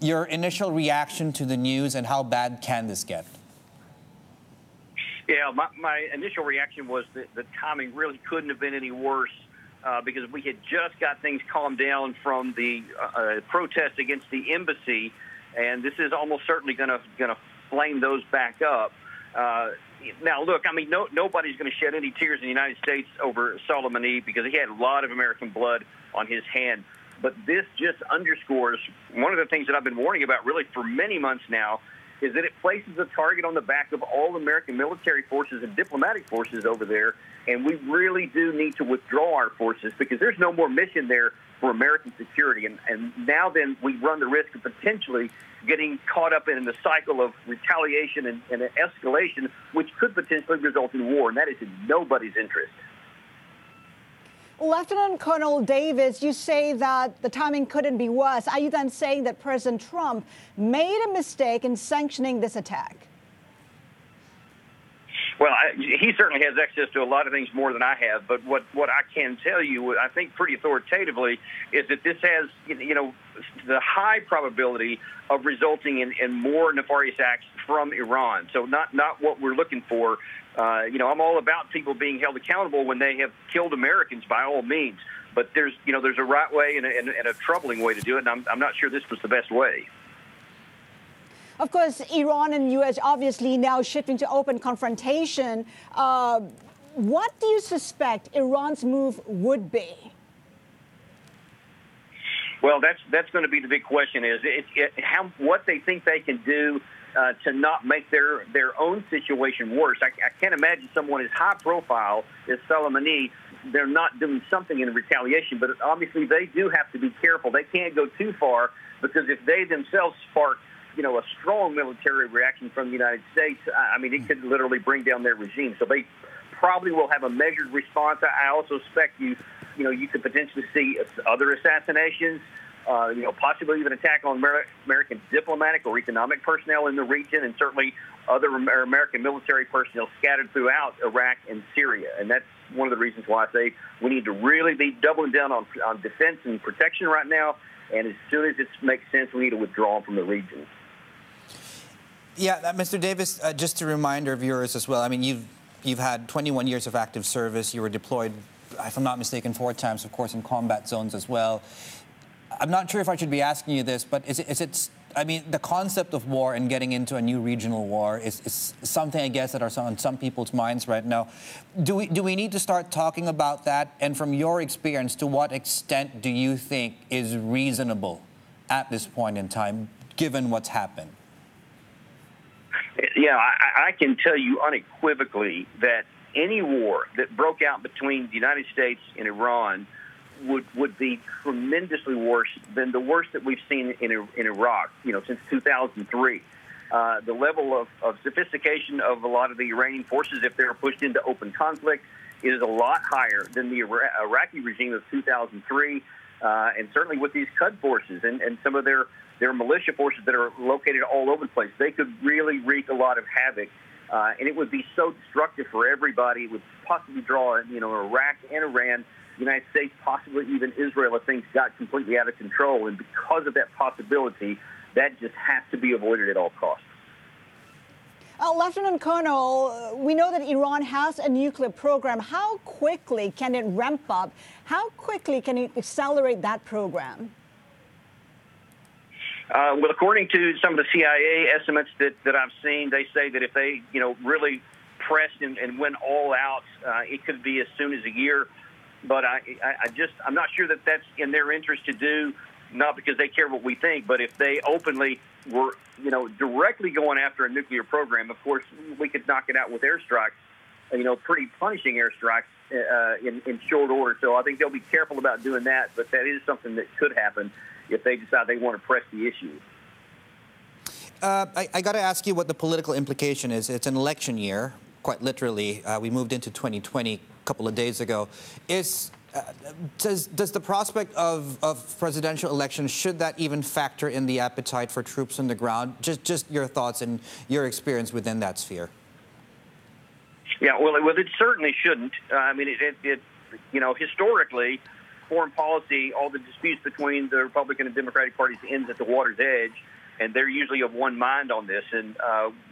Your initial reaction to the news and how bad can this get? Yeah, my initial reaction was that the timing really couldn't have been any worse because we had just got things calmed down from the protest against the embassy, and this is almost certainly going to flame those back up. Now, look, I mean, nobody's going to shed any tears in the United States over Soleimani because he had a lot of American blood on his hand. But this just underscores one of the things that I've been warning about really for many months now, is that it places a target on the back of all American military forces and diplomatic forces over there, and we really do need to withdraw our forces because there's no more mission there for American security. And now then we run the risk of potentially getting caught up in the cycle of retaliation and escalation, which could potentially result in war, and that is in nobody's interest. Lieutenant Colonel Davis, you say that the timing couldn't be worse. Are you then saying that President Trump made a mistake in sanctioning this attack? Well, he certainly has access to a lot of things more than I have. But what I can tell you, I think pretty authoritatively, is that this has, the high probability of resulting in more nefarious acts from Iran. So not what we're looking for. I'm all about people being held accountable when they have killed Americans, by all means. But there's a right way and a troubling way to do it, and I'm not sure this was the best way. Of course, Iran and U.S. obviously now shifting to open confrontation. What do you suspect Iran's move would be? Well, that's going to be the big question: is what they think they can do to not make their own situation worse. I can't imagine someone as high profile as Soleimani, they're not doing something in retaliation, but obviously they do have to be careful. They can't go too far because if they themselves spark, a strong military reaction from the United States, I mean, it could literally bring down their regime. So they probably will have a measured response. I also expect you could potentially see other assassinations, possibly even attack on American diplomatic or economic personnel in the region, and certainly other American military personnel scattered throughout Iraq and Syria. And that's one of the reasons why I say we need to really be doubling down on defense and protection right now. And as soon as it makes sense, we need to withdraw from the region. Yeah, Mr. Davis, just a reminder of viewers as well. I mean, you've had 21 years of active service. You were deployed, if I'm not mistaken, 4 times, of course, in combat zones as well. I'm not sure if I should be asking you this, but is it I mean, the concept of war and getting into a new regional war is something, I guess, that are on some people's minds right now. Do we need to start talking about that? And from your experience, to what extent do you think is reasonable at this point in time, given what's happened? Yeah, I can tell you unequivocally that any war that broke out between the United States and Iran would be tremendously worse than the worst that we've seen in Iraq, since 2003. The level of sophistication of a lot of the Iranian forces, if they're pushed into open conflict, is a lot higher than the Iraqi regime of 2003, and certainly with these Qud forces and some of their militia forces that are located all over the place. They could really wreak a lot of havoc, and it would be so destructive for everybody. It would possibly draw, Iraq and Iran, the United States, possibly even Israel, if things got completely out of control. And because of that possibility, that just has to be avoided at all costs. Lieutenant Colonel, we know that Iran has a nuclear program. How quickly can it ramp up? How quickly can it accelerate that program? Well, according to some of the CIA estimates that I've seen, they say that if they, really pressed and went all out, it could be as soon as a year. But I'm not sure that that's in their interest to do, not because they care what we think, but if they openly were, directly going after a nuclear program, of course, we could knock it out with airstrikes, pretty punishing airstrikes in short order. So I think they'll be careful about doing that, but that is something that could happen if they decide they want to press the issue. I got to ask you what the political implication is. It's an election year, quite literally. We moved into 2020 a couple of days ago. Does the prospect of presidential elections, should that even factor in the appetite for troops on the ground? Just your thoughts and your experience within that sphere. Yeah, well, it certainly shouldn't. I mean, historically, foreign policy, all the disputes between the Republican and Democratic parties ends at the water's edge, and they're usually of one mind on this. And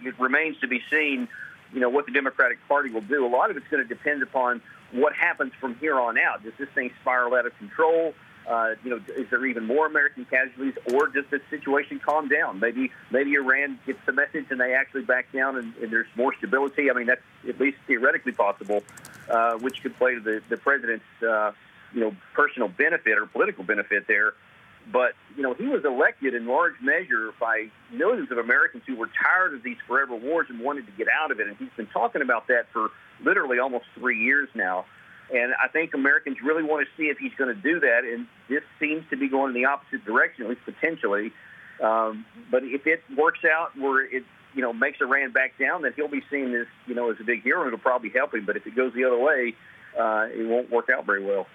it remains to be seen, what the Democratic Party will do. A lot of it's going to depend upon what happens from here on out. Does this thing spiral out of control? Is there even more American casualties, or does the situation calm down? Maybe Iran gets the message and they actually back down, and there's more stability. I mean, that's at least theoretically possible, which could play to the president's personal benefit or political benefit there. But he was elected in large measure by millions of Americans who were tired of these forever wars and wanted to get out of it, and he's been talking about that for literally almost 3 years now. And I think Americans really want to see if he's going to do that, and this seems to be going in the opposite direction, at least potentially. But if it works out where it, makes Iran back down, then he'll be seen as, as a big hero, and it'll probably help him. But if it goes the other way, it won't work out very well.